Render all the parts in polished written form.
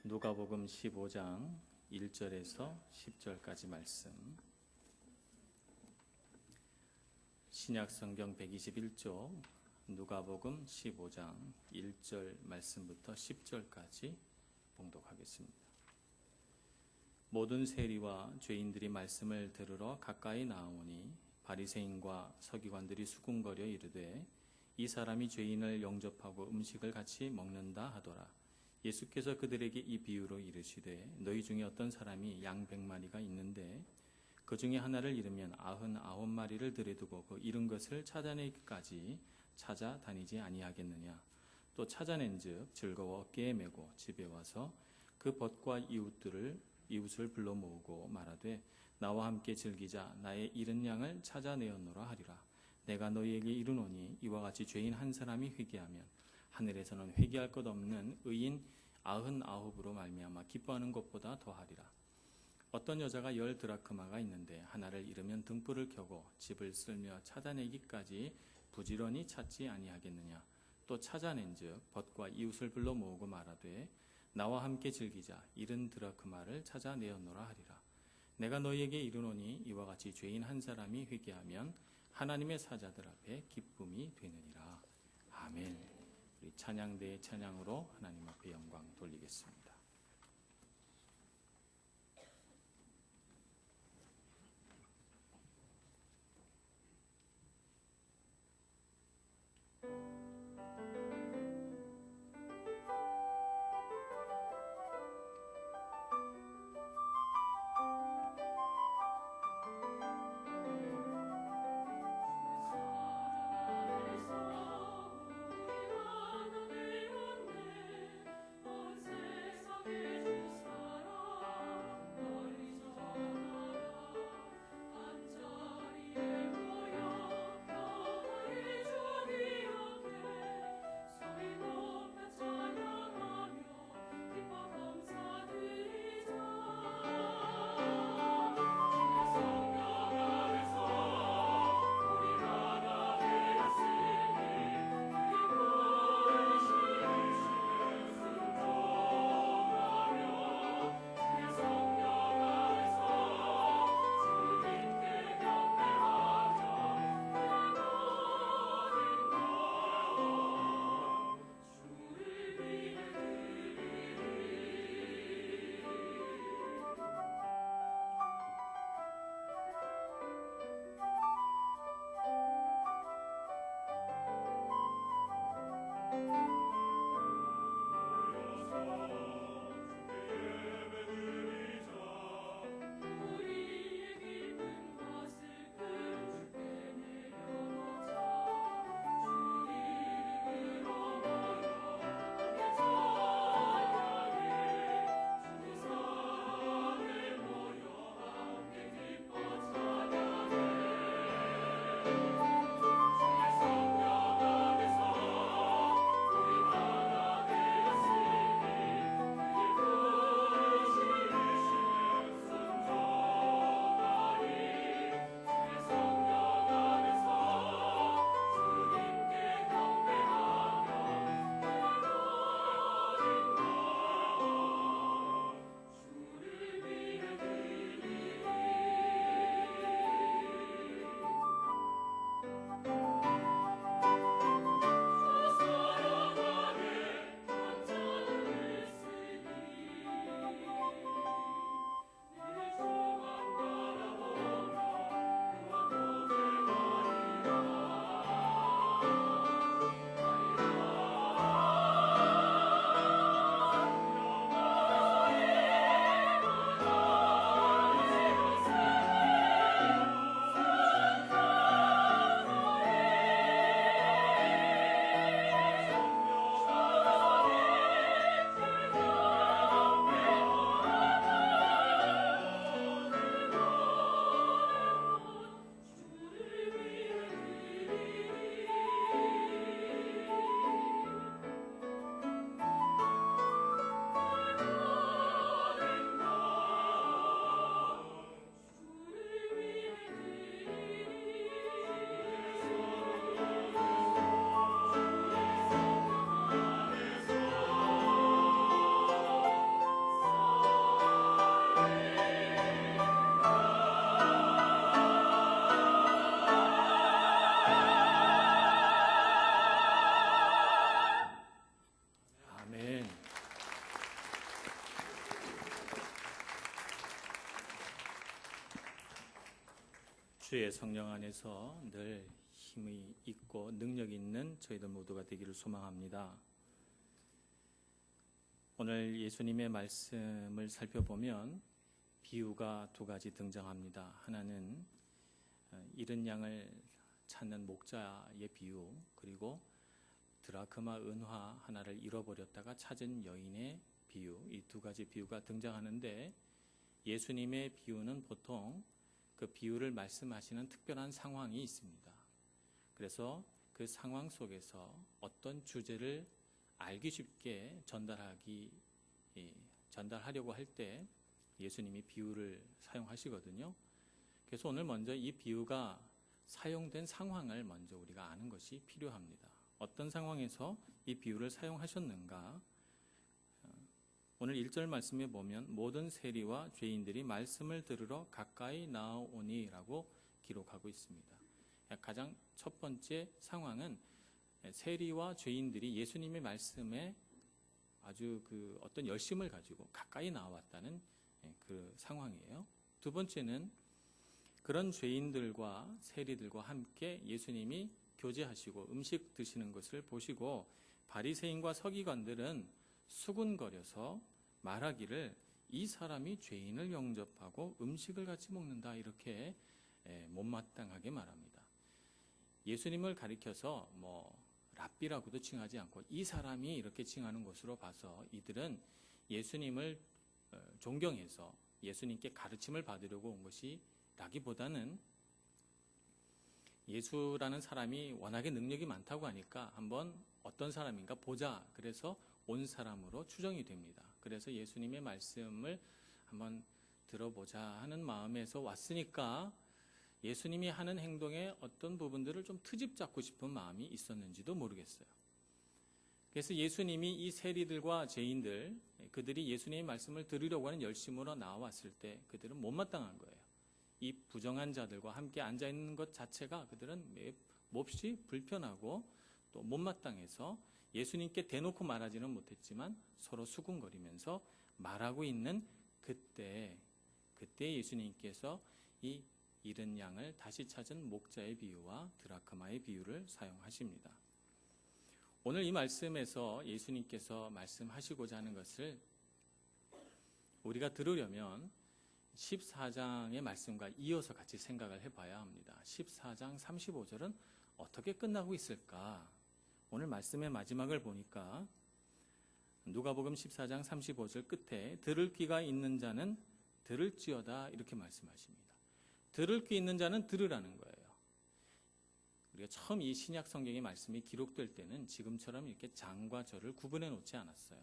누가복음 15장 1절에서 10절까지 말씀. 신약성경 121쪽 누가복음 15장 1절 말씀부터 10절까지 봉독하겠습니다. 모든 세리와 죄인들이 말씀을 들으러 가까이 나오니 바리새인과 서기관들이 수군거려 이르되 이 사람이 죄인을 영접하고 음식을 같이 먹는다 하더라. 예수께서 그들에게 이 비유로 이르시되 너희 중에 어떤 사람이 양 100마리가 있는데 그 중에 하나를 잃으면 99마리를 들여두고 그 잃은 것을 찾아내기까지 찾아다니지 아니하겠느냐. 또 찾아낸즉 즐거워 어깨에 메고 집에 와서 그 벗과 이웃을 불러 모으고 말하되 나와 함께 즐기자. 나의 잃은 양을 찾아내었노라 하리라. 내가 너희에게 이르노니 이와 같이 죄인 한 사람이 회개하면 하늘에서는 회개할 것 없는 의인 99으로 말미암아 기뻐하는 것보다 더하리라. 어떤 여자가 10드라크마가 있는데 하나를 잃으면 등불을 켜고 집을 쓸며 찾아내기까지 부지런히 찾지 아니하겠느냐. 또 찾아낸즉 벗과 이웃을 불러 모으고 말하되 나와 함께 즐기자. 잃은 드라크마를 찾아내었노라 하리라. 내가 너희에게 이르노니 이와 같이 죄인 한 사람이 회개하면 하나님의 사자들 앞에 기쁨이 되느니라. 아멘. 우리 찬양대의 찬양으로 하나님 앞에 영광 돌리겠습니다. 세상 주의 성령 안에서 늘 힘이 있고 능력이 있는 저희들 모두가 되기를 소망합니다. 오늘 예수님의 말씀을 살펴보면 비유가 두 가지 등장합니다. 하나는 잃은 양을 찾는 목자의 비유, 그리고 드라크마 은화 하나를 잃어버렸다가 찾은 여인의 비유, 이 두 가지 비유가 등장하는데, 예수님의 비유는 보통 그 비유를 말씀하시는 특별한 상황이 있습니다. 그래서 그 상황 속에서 어떤 주제를 알기 쉽게 전달하려고 할 때 예수님이 비유를 사용하시거든요. 그래서 오늘 먼저 이 비유가 사용된 상황을 먼저 우리가 아는 것이 필요합니다. 어떤 상황에서 이 비유를 사용하셨는가? 오늘 1절 말씀에 보면 모든 세리와 죄인들이 말씀을 들으러 가까이 나오니 라고 기록하고 있습니다. 가장 첫 번째 상황은 세리와 죄인들이 예수님의 말씀에 아주 어떤 열심을 가지고 가까이 나왔다는 그 상황이에요. 두 번째는 그런 죄인들과 세리들과 함께 예수님이 교제하시고 음식 드시는 것을 보시고 바리새인과 서기관들은 수군거려서 말하기를 이 사람이 죄인을 영접하고 음식을 같이 먹는다, 이렇게 못마땅하게 말합니다. 예수님을 가리켜서 랍비라고도 칭하지 않고 이 사람이 이렇게 칭하는 것으로 봐서 이들은 예수님을 존경해서 예수님께 가르침을 받으려고 온 것이 라기보다는 예수라는 사람이 워낙에 능력이 많다고 하니까 한번 어떤 사람인가 보자, 그래서 온 사람으로 추정이 됩니다. 그래서 예수님의 말씀을 한번 들어보자 하는 마음에서 왔으니까 예수님이 하는 행동의 어떤 부분들을 좀 트집 잡고 싶은 마음이 있었는지도 모르겠어요. 그래서 예수님이 이 세리들과 죄인들, 그들이 예수님의 말씀을 들으려고 하는 열심으로 나왔을 때 그들은 못마땅한 거예요. 이 부정한 자들과 함께 앉아있는 것 자체가 그들은 몹시 불편하고 또 못마땅해서 예수님께 대놓고 말하지는 못했지만 서로 수군거리면서 말하고 있는 그때 예수님께서 이 잃은 양을 다시 찾은 목자의 비유와 드라크마의 비유를 사용하십니다. 오늘 이 말씀에서 예수님께서 말씀하시고자 하는 것을 우리가 들으려면 14장의 말씀과 이어서 같이 생각을 해봐야 합니다. 14장 35절은 어떻게 끝나고 있을까? 오늘 말씀의 마지막을 보니까 누가복음 14장 35절 끝에 들을 귀가 있는 자는 들을지어다, 이렇게 말씀하십니다. 들을 귀 있는 자는 들으라는 거예요. 우리가 처음 이 신약 성경의 말씀이 기록될 때는 지금처럼 이렇게 장과 절을 구분해 놓지 않았어요.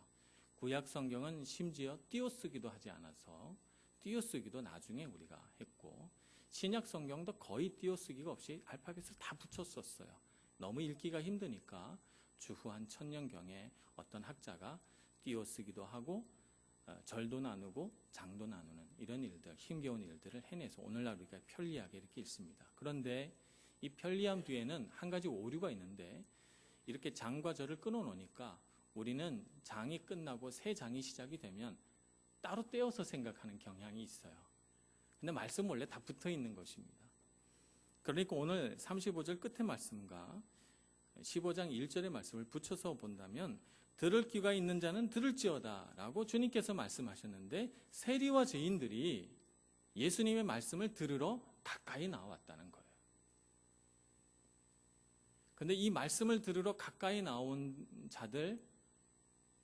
구약 성경은 심지어 띄어쓰기도 하지 않아서 띄어쓰기도 나중에 우리가 했고, 신약 성경도 거의 띄어쓰기가 없이 알파벳을 다 붙였었어요. 너무 읽기가 힘드니까 주후 한 1000년경에 어떤 학자가 띄어쓰기도 하고 절도 나누고 장도 나누는 이런 일들, 힘겨운 일들을 해내서 오늘날 우리가 편리하게 이렇게 읽습니다. 그런데 이 편리함 뒤에는 한 가지 오류가 있는데, 이렇게 장과 절을 끊어놓으니까 우리는 장이 끝나고 새 장이 시작이 되면 따로 떼어서 생각하는 경향이 있어요. 근데 말씀 원래 다 붙어 있는 것입니다. 그러니까 오늘 35절 끝의 말씀과 15장 1절의 말씀을 붙여서 본다면 들을 귀가 있는 자는 들을지어다 라고 주님께서 말씀하셨는데, 세리와 죄인들이 예수님의 말씀을 들으러 가까이 나왔다는 거예요. 그런데 이 말씀을 들으러 가까이 나온 자들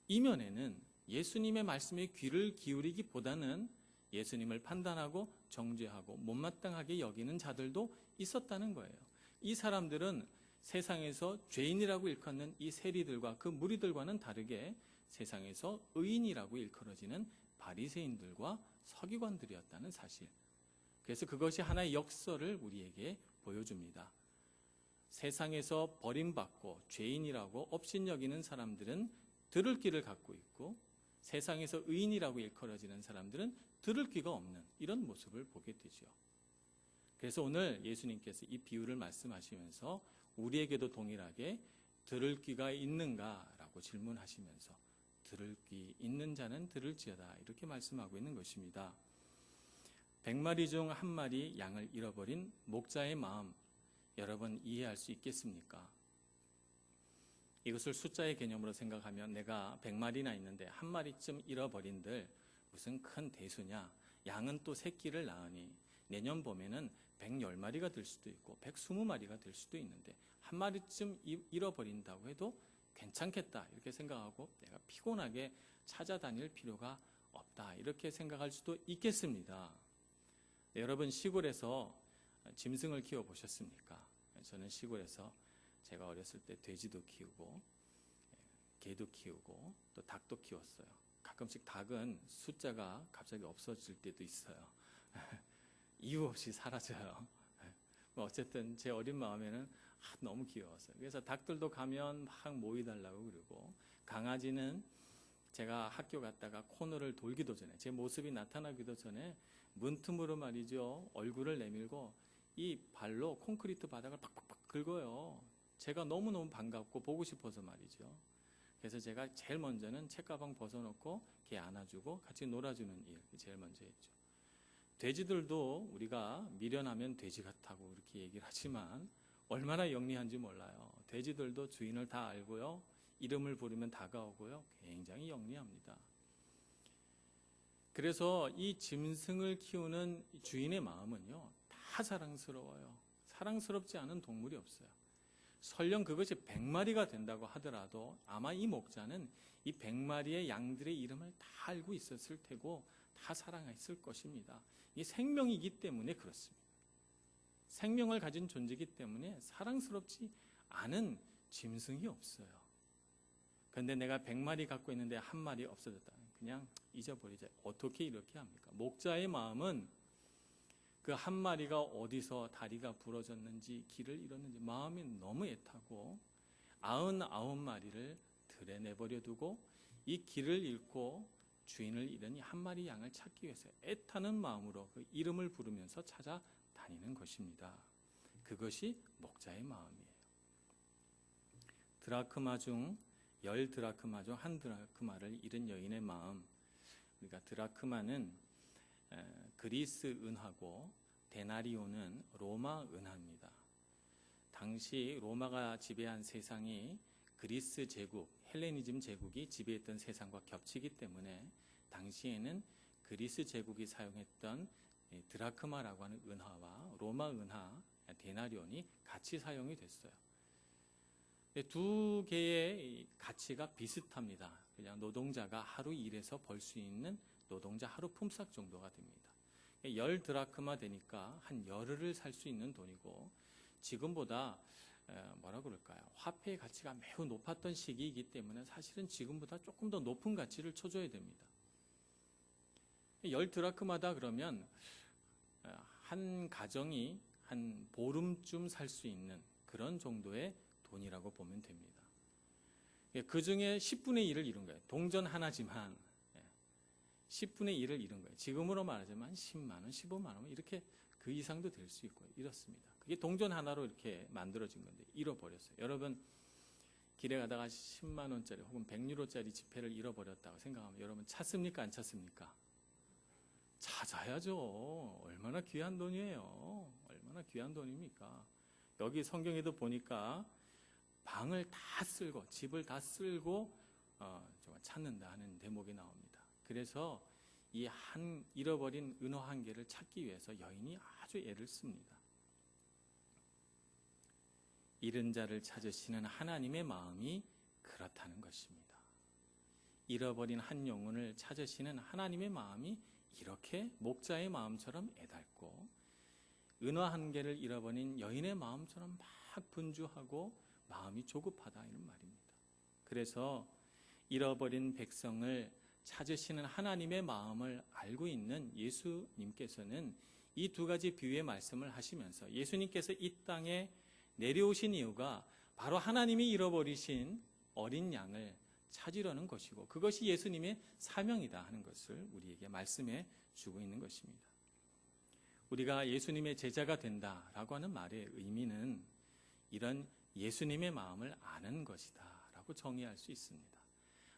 이면에는 예수님의 말씀에 귀를 기울이기보다는 예수님을 판단하고 정죄하고 못마땅하게 여기는 자들도 있었다는 거예요. 이 사람들은 세상에서 죄인이라고 일컫는 이 세리들과 그 무리들과는 다르게 세상에서 의인이라고 일컬어지는 바리새인들과 서기관들이었다는 사실. 그래서 그것이 하나의 역설을 우리에게 보여줍니다. 세상에서 버림받고 죄인이라고 업신여기는 사람들은 들을 귀를 갖고 있고, 세상에서 의인이라고 일컬어지는 사람들은 들을 귀가 없는 이런 모습을 보게 되죠. 그래서 오늘 예수님께서 이 비유를 말씀하시면서 우리에게도 동일하게 들을 귀가 있는가라고 질문하시면서 들을 귀 있는 자는 들을지어다, 이렇게 말씀하고 있는 것입니다. 100마리 중 1마리 양을 잃어버린 목자의 마음, 여러분 이해할 수 있겠습니까? 이것을 숫자의 개념으로 생각하면 내가 100마리나 있는데 1마리쯤 잃어버린들 무슨 큰 대수냐? 양은 또 새끼를 낳으니 내년 봄에는 110마리가 될 수도 있고 120마리가 될 수도 있는데 1마리쯤 잃어버린다고 해도 괜찮겠다 이렇게 생각하고 내가 피곤하게 찾아다닐 필요가 없다 이렇게 생각할 수도 있겠습니다. 네, 여러분 시골에서 짐승을 키워보셨습니까? 저는 시골에서 제가 어렸을 때 돼지도 키우고 개도 키우고 또 닭도 키웠어요. 가끔씩 닭은 숫자가 갑자기 없어질 때도 있어요. 이유 없이 사라져요. 어쨌든 제 어린 마음에는 너무 귀여웠어요. 그래서 닭들도 가면 막 모이달라고 그러고, 강아지는 제가 학교 갔다가 코너를 돌기도 전에, 제 모습이 나타나기도 전에 문틈으로 말이죠, 얼굴을 내밀고 이 발로 콘크리트 바닥을 팍팍팍 긁어요. 제가 너무너무 반갑고 보고 싶어서 말이죠. 그래서 제가 제일 먼저는 책가방 벗어놓고 걔 안아주고 같이 놀아주는 일 제일 먼저 했죠. 돼지들도 우리가 미련하면 돼지 같다고 이렇게 얘기를 하지만 얼마나 영리한지 몰라요. 돼지들도 주인을 다 알고요. 이름을 부르면 다가오고요. 굉장히 영리합니다. 그래서 이 짐승을 키우는 주인의 마음은요, 다 사랑스러워요. 사랑스럽지 않은 동물이 없어요. 설령 그것이 100마리가 된다고 하더라도 아마 이 목자는 이 100마리의 양들의 이름을 다 알고 있었을 테고 다 사랑했을 것입니다. 이 생명이기 때문에 그렇습니다. 생명을 가진 존재이기 때문에 사랑스럽지 않은 짐승이 없어요. 그런데 내가 100마리 갖고 있는데 한 마리 없어졌다. 그냥 잊어버리자. 어떻게 이렇게 합니까? 목자의 마음은 그 한 마리가 어디서 다리가 부러졌는지 길을 잃었는지 마음이 너무 애타고 99마리를 들에 내버려 두고 이 길을 잃고 주인을 잃으니 한 마리 양을 찾기 위해서 애타는 마음으로 그 이름을 부르면서 찾아다니는 것입니다. 그것이 목자의 마음이에요. 드라크마 중 10드라크마 중 1드라크마를 잃은 여인의 마음. 우리가 드라크마는 그리스 은하고 데나리오는 로마 은하입니다. 당시 로마가 지배한 세상이 그리스 제국, 헬레니즘 제국이 지배했던 세상과 겹치기 때문에 당시에는 그리스 제국이 사용했던 드라크마라고 하는 은하와 로마 은하, 데나리온이 같이 사용이 됐어요. 두 개의 가치가 비슷합니다. 그냥 노동자가 하루 일해서 벌 수 있는 노동자 하루 품삯 정도가 됩니다. 10드라크마 되니까 한 열흘을 살 수 있는 돈이고, 지금보다 뭐라 그럴까요? 화폐의 가치가 매우 높았던 시기이기 때문에 사실은 지금보다 조금 더 높은 가치를 쳐줘야 됩니다. 10드라크마다 그러면 한 가정이 한 보름쯤 살 수 있는 그런 정도의 돈이라고 보면 됩니다. 그 중에 10분의 1을 잃은 거예요. 동전 하나지만 10분의 1을 잃은 거예요. 지금으로 말하자면 10만 원, 15만 원 이렇게 그 이상도 될 수 있고요. 이렇습니다. 그게 동전 하나로 이렇게 만들어진 건데 잃어버렸어요. 여러분 길에 가다가 10만 원짜리 혹은 100유로짜리 지폐를 잃어버렸다고 생각하면 여러분 찾습니까? 안 찾습니까? 찾아야죠. 얼마나 귀한 돈이에요. 얼마나 귀한 돈입니까? 여기 성경에도 보니까 방을 다 쓸고 집을 다 쓸고 정말 찾는다 하는 대목이 나옵니다. 그래서 이 잃어버린 은호 한 개를 찾기 위해서 여인이 아주 애를 씁니다. 잃은 자를 찾으시는 하나님의 마음이 그렇다는 것입니다. 잃어버린 한 영혼을 찾으시는 하나님의 마음이 이렇게 목자의 마음처럼 애달고 은화 한 개를 잃어버린 여인의 마음처럼 막 분주하고 마음이 조급하다 이런 말입니다. 그래서 잃어버린 백성을 찾으시는 하나님의 마음을 알고 있는 예수님께서는 이 두 가지 비유의 말씀을 하시면서 예수님께서 이 땅에 내려오신 이유가 바로 하나님이 잃어버리신 어린 양을 찾으려는 것이고 그것이 예수님의 사명이다 하는 것을 우리에게 말씀해 주고 있는 것입니다. 우리가 예수님의 제자가 된다라고 하는 말의 의미는 이런 예수님의 마음을 아는 것이다 라고 정의할 수 있습니다.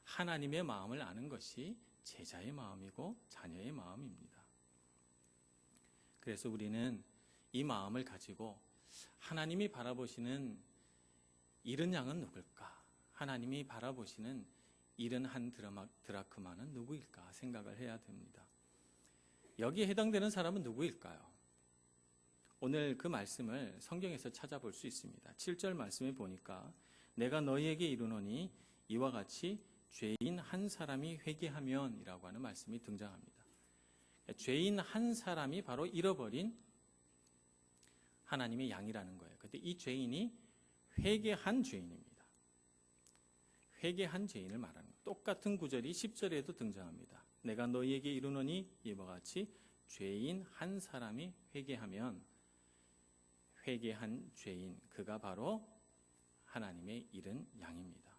하나님의 마음을 아는 것이 제자의 마음이고 자녀의 마음입니다. 그래서 우리는 이 마음을 가지고 하나님이 바라보시는 잃은 양은 누굴까? 하나님이 바라보시는 잃은 한 드라크마는 누구일까 생각을 해야 됩니다. 여기에 해당되는 사람은 누구일까요? 오늘 그 말씀을 성경에서 찾아볼 수 있습니다. 7절 말씀에 보니까 내가 너희에게 이르노니 이와 같이 죄인 한 사람이 회개하면 이라고 하는 말씀이 등장합니다. 죄인 한 사람이 바로 잃어버린 하나님의 양이라는 거예요. 그런데 이 죄인이 회개한 죄인입니다. 회개한 죄인을 말하는 거예요. 똑같은 구절이 10절에도 등장합니다. 내가 너희에게 이르노니 이와 같이 죄인 한 사람이 회개하면 회개한 죄인 그가 바로 하나님의 잃은 양입니다.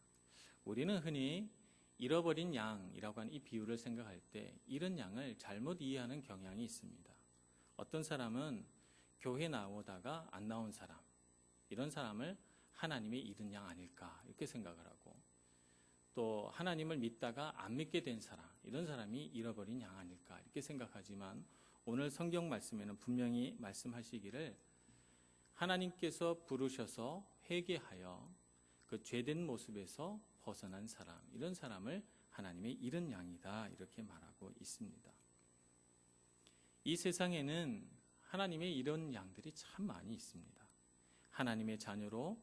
우리는 흔히 잃어버린 양이라고 하는 이 비유를 생각할 때 잃은 양을 잘못 이해하는 경향이 있습니다. 어떤 사람은 교회 나오다가 안 나온 사람, 이런 사람을 하나님의 잃은 양 아닐까 이렇게 생각을 하고, 또 하나님을 믿다가 안 믿게 된 사람, 이런 사람이 잃어버린 양 아닐까 이렇게 생각하지만 오늘 성경 말씀에는 분명히 말씀하시기를 하나님께서 부르셔서 회개하여 그 죄된 모습에서 벗어난 사람, 이런 사람을 하나님의 잃은 양이다 이렇게 말하고 있습니다. 이 세상에는 하나님의 잃은 양들이 참 많이 있습니다. 하나님의 자녀로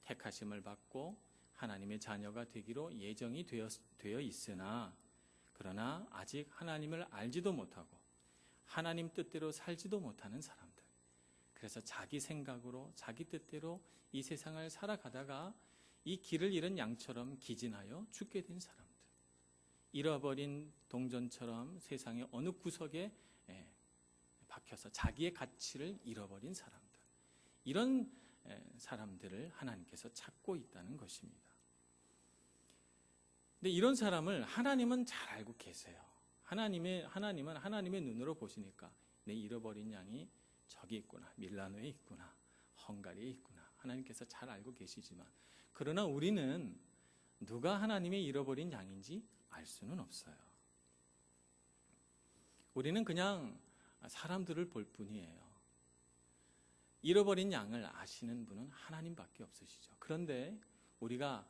택하심을 받고 하나님의 자녀가 되기로 예정이 되어 있으나 그러나 아직 하나님을 알지도 못하고 하나님 뜻대로 살지도 못하는 사람들, 그래서 자기 생각으로 자기 뜻대로 이 세상을 살아가다가 이 길을 잃은 양처럼 기진하여 죽게 된 사람들, 잃어버린 동전처럼 세상의 어느 구석에 박혀서 자기의 가치를 잃어버린 사람들, 이런 사람들을 하나님께서 찾고 있다는 것입니다. 근데 이런 사람을 하나님은 잘 알고 계세요. 하나님은 하나님의 눈으로 보시니까 내 잃어버린 양이 저기 있구나, 밀라노에 있구나, 헝가리에 있구나, 하나님께서 잘 알고 계시지만, 그러나 우리는 누가 하나님의 잃어버린 양인지 알 수는 없어요. 우리는 그냥 사람들을 볼 뿐이에요. 잃어버린 양을 아시는 분은 하나님밖에 없으시죠. 그런데 우리가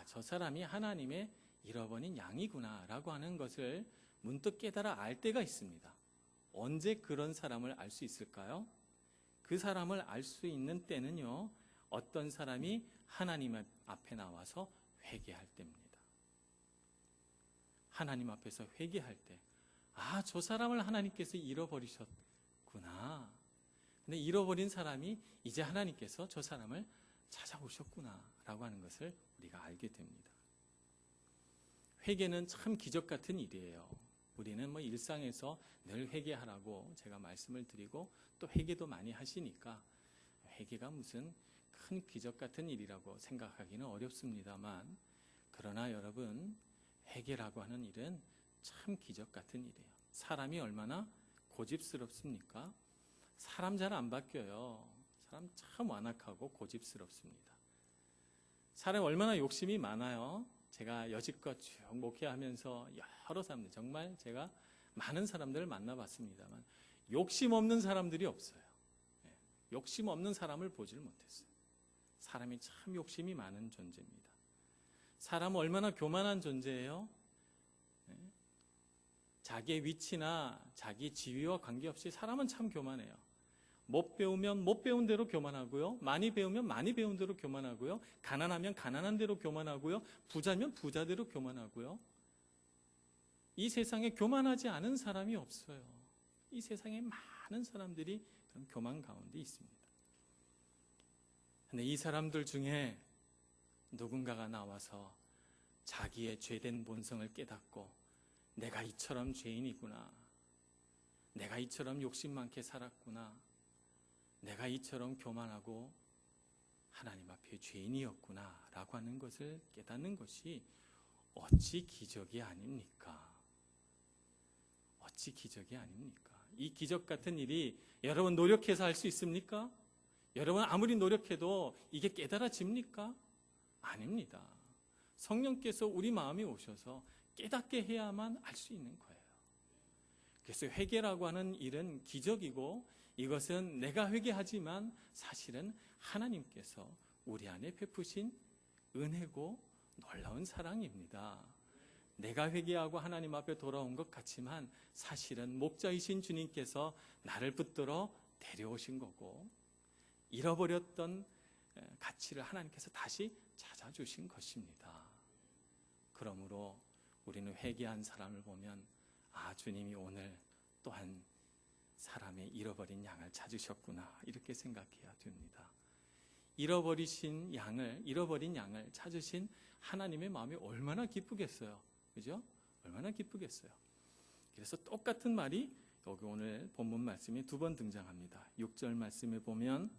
저 사람이 하나님의 잃어버린 양이구나 라고 하는 것을 문득 깨달아 알 때가 있습니다. 언제 그런 사람을 알 수 있을까요? 그 사람을 알 수 있는 때는요, 어떤 사람이 하나님 앞에 나와서 회개할 때입니다. 하나님 앞에서 회개할 때, 저 사람을 하나님께서 잃어버리셨구나. 근데 잃어버린 사람이 이제 하나님께서 저 사람을 찾아오셨구나 라고 하는 것을 우리가 알게 됩니다. 회개는 참 기적 같은 일이에요. 우리는 일상에서 늘 회개하라고 제가 말씀을 드리고 또 회개도 많이 하시니까 회개가 무슨 큰 기적 같은 일이라고 생각하기는 어렵습니다만, 그러나 여러분, 회개라고 하는 일은 참 기적 같은 일이에요. 사람이 얼마나 고집스럽습니까? 사람 잘 안 바뀌어요. 사람 참 완악하고 고집스럽습니다. 사람 얼마나 욕심이 많아요. 제가 여지껏 쭉 목회하면서 여러 사람들, 정말 제가 많은 사람들을 만나봤습니다만 욕심 없는 사람들이 없어요. 욕심 없는 사람을 보질 못했어요. 사람이 참 욕심이 많은 존재입니다. 사람은 얼마나 교만한 존재예요. 자기의 위치나 자기 지위와 관계없이 사람은 참 교만해요. 못 배우면 못 배운 대로 교만하고요, 많이 배우면 많이 배운 대로 교만하고요, 가난하면 가난한 대로 교만하고요, 부자면 부자대로 교만하고요. 이 세상에 교만하지 않은 사람이 없어요. 이 세상에 많은 사람들이 그런 교만 가운데 있습니다. 근데 이 사람들 중에 누군가가 나와서 자기의 죄된 본성을 깨닫고 내가 이처럼 죄인이구나, 내가 이처럼 욕심 많게 살았구나, 내가 이처럼 교만하고 하나님 앞에 죄인이었구나 라고 하는 것을 깨닫는 것이 어찌 기적이 아닙니까? 어찌 기적이 아닙니까? 이 기적 같은 일이 여러분 노력해서 할 수 있습니까? 여러분 아무리 노력해도 이게 깨달아집니까? 아닙니다. 성령께서 우리 마음에 오셔서 깨닫게 해야만 알 수 있는 거예요. 그래서 회개라고 하는 일은 기적이고, 이것은 내가 회개하지만 사실은 하나님께서 우리 안에 베푸신 은혜고 놀라운 사랑입니다. 내가 회개하고 하나님 앞에 돌아온 것 같지만 사실은 목자이신 주님께서 나를 붙들어 데려오신 거고, 잃어버렸던 가치를 하나님께서 다시 찾아주신 것입니다. 그러므로 우리는 회개한 사람을 보면 주님이 오늘 또한 사람의 잃어버린 양을 찾으셨구나, 이렇게 생각해야 됩니다. 잃어버린 양을 찾으신 하나님의 마음이 얼마나 기쁘겠어요. 그죠? 얼마나 기쁘겠어요. 그래서 똑같은 말이 여기 오늘 본문 말씀에 2번 등장합니다. 6절 말씀에 보면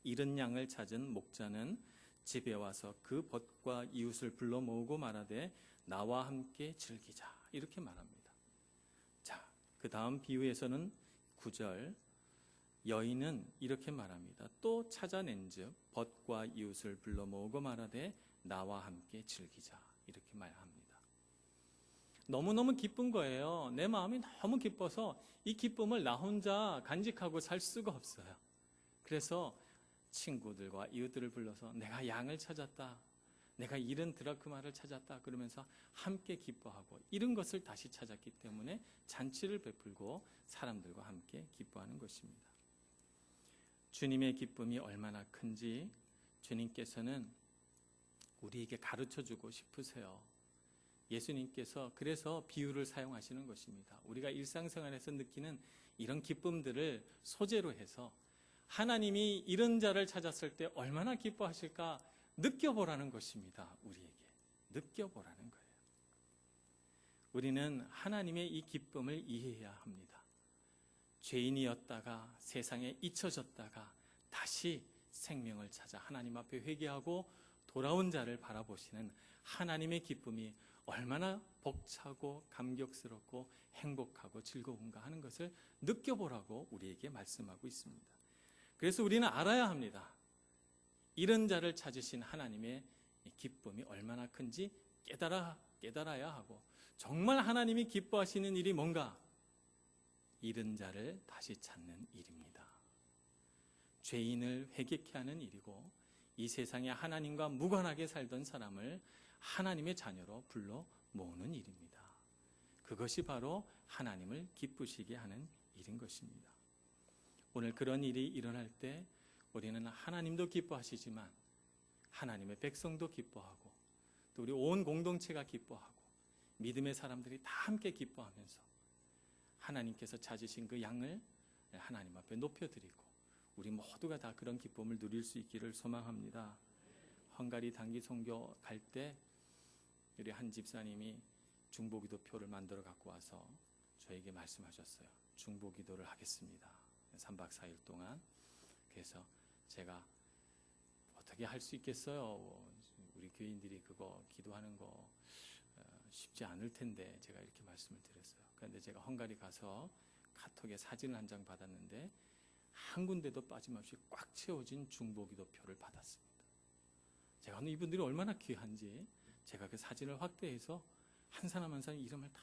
잃은 양을 찾은 목자는 집에 와서 그 벗과 이웃을 불러 모으고 말하되 나와 함께 즐기자, 이렇게 말합니다. 자, 그 다음 비유에서는 9절 여인은 이렇게 말합니다. 또 찾아낸즉 벗과 이웃을 불러 모으고 말하되 나와 함께 즐기자, 이렇게 말합니다. 너무너무 기쁜 거예요. 내 마음이 너무 기뻐서 이 기쁨을 나 혼자 간직하고 살 수가 없어요. 그래서 친구들과 이웃들을 불러서 내가 양을 찾았다, 내가 잃은 드라크마를 찾았다 그러면서 함께 기뻐하고, 잃은 것을 다시 찾았기 때문에 잔치를 베풀고 사람들과 함께 기뻐하는 것입니다. 주님의 기쁨이 얼마나 큰지 주님께서는 우리에게 가르쳐주고 싶으세요. 예수님께서 그래서 비유를 사용하시는 것입니다. 우리가 일상생활에서 느끼는 이런 기쁨들을 소재로 해서 하나님이 이런 자를 찾았을 때 얼마나 기뻐하실까 느껴보라는 것입니다. 우리에게 느껴보라는 거예요. 우리는 하나님의 이 기쁨을 이해해야 합니다. 죄인이었다가 세상에 잊혀졌다가 다시 생명을 찾아 하나님 앞에 회개하고 돌아온 자를 바라보시는 하나님의 기쁨이 얼마나 벅차고 감격스럽고 행복하고 즐거운가 하는 것을 느껴보라고 우리에게 말씀하고 있습니다. 그래서 우리는 알아야 합니다. 잃은 자를 찾으신 하나님의 기쁨이 얼마나 큰지 깨달아야 하고, 정말 하나님이 기뻐하시는 일이 뭔가? 잃은 자를 다시 찾는 일입니다. 죄인을 회개케 하는 일이고, 이 세상에 하나님과 무관하게 살던 사람을 하나님의 자녀로 불러 모으는 일입니다. 그것이 바로 하나님을 기쁘시게 하는 일인 것입니다. 오늘 그런 일이 일어날 때 우리는 하나님도 기뻐하시지만 하나님의 백성도 기뻐하고, 또 우리 온 공동체가 기뻐하고, 믿음의 사람들이 다 함께 기뻐하면서 하나님께서 찾으신 그 양을 하나님 앞에 높여드리고, 우리 모두가 다 그런 기쁨을 누릴 수 있기를 소망합니다. 헝가리 단기 선교 갈 때 우리 한 집사님이 중보기도표를 만들어 갖고 와서 저에게 말씀하셨어요. 중보기도를 하겠습니다. 3박 4일 동안. 그래서 제가 어떻게 할 수 있겠어요? 우리 교인들이 그거 기도하는 거 쉽지 않을 텐데, 제가 이렇게 말씀을 드렸어요. 그런데 제가 헝가리 가서 카톡에 사진을 한 장 받았는데 한 군데도 빠짐없이 꽉 채워진 중보기도표를 받았습니다. 제가 이분들이 얼마나 귀한지 제가 그 사진을 확대해서 한 사람 한 사람 이름을 다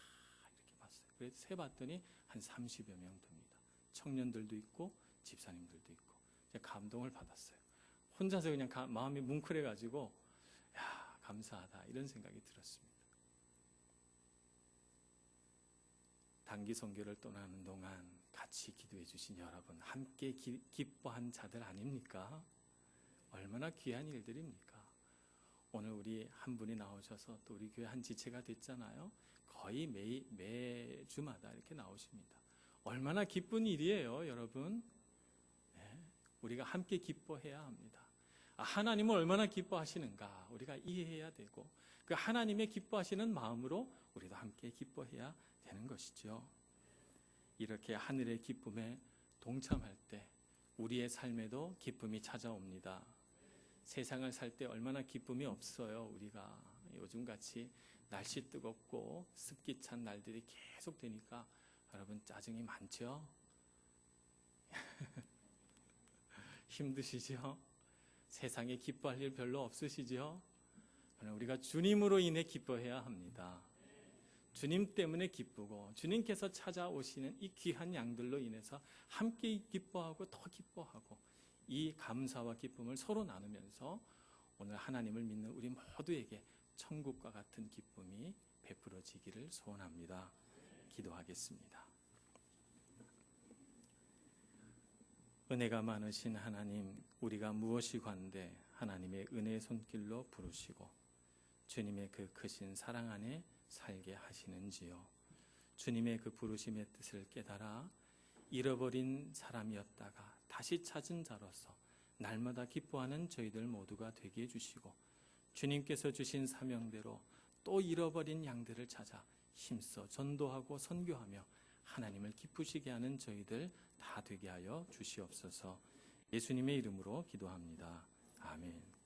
이렇게 봤어요. 그래서 세봤더니 한 30여 명 됩니다. 청년들도 있고 집사님들도 있고. 제가 감동을 받았어요. 혼자서 그냥 마음이 뭉클해가지고 야, 감사하다, 이런 생각이 들었습니다. 단기 선교를 떠나는 동안 같이 기도해 주신 여러분, 함께 기뻐한 자들 아닙니까? 얼마나 귀한 일들입니까? 오늘 우리 한 분이 나오셔서 또 우리 교회 한 지체가 됐잖아요. 거의 매주마다 이렇게 나오십니다. 얼마나 기쁜 일이에요, 여러분. 네, 우리가 함께 기뻐해야 합니다. 하나님은 얼마나 기뻐하시는가 우리가 이해해야 되고, 그 하나님의 기뻐하시는 마음으로 우리도 함께 기뻐해야 되는 것이죠. 이렇게 하늘의 기쁨에 동참할 때 우리의 삶에도 기쁨이 찾아옵니다. 세상을 살 때 얼마나 기쁨이 없어요. 우리가 요즘같이 날씨 뜨겁고 습기 찬 날들이 계속 되니까 여러분 짜증이 많죠? 힘드시죠? 세상에 기뻐할 일 별로 없으시죠? 우리가 주님으로 인해 기뻐해야 합니다. 주님 때문에 기쁘고 주님께서 찾아오시는 이 귀한 양들로 인해서 함께 기뻐하고 더 기뻐하고 이 감사와 기쁨을 서로 나누면서 오늘 하나님을 믿는 우리 모두에게 천국과 같은 기쁨이 베풀어지기를 소원합니다. 기도하겠습니다. 은혜가 많으신 하나님, 우리가 무엇이 관대 하나님의 은혜의 손길로 부르시고 주님의 그 크신 사랑 안에 살게 하시는지요. 주님의 그 부르심의 뜻을 깨달아 잃어버린 사람이었다가 다시 찾은 자로서 날마다 기뻐하는 저희들 모두가 되게 해주시고 주님께서 주신 사명대로 또 잃어버린 양들을 찾아 힘써 전도하고 선교하며 하나님을 기쁘시게 하는 저희들 다 되게 하여 주시옵소서. 예수님의 이름으로 기도합니다. 아멘.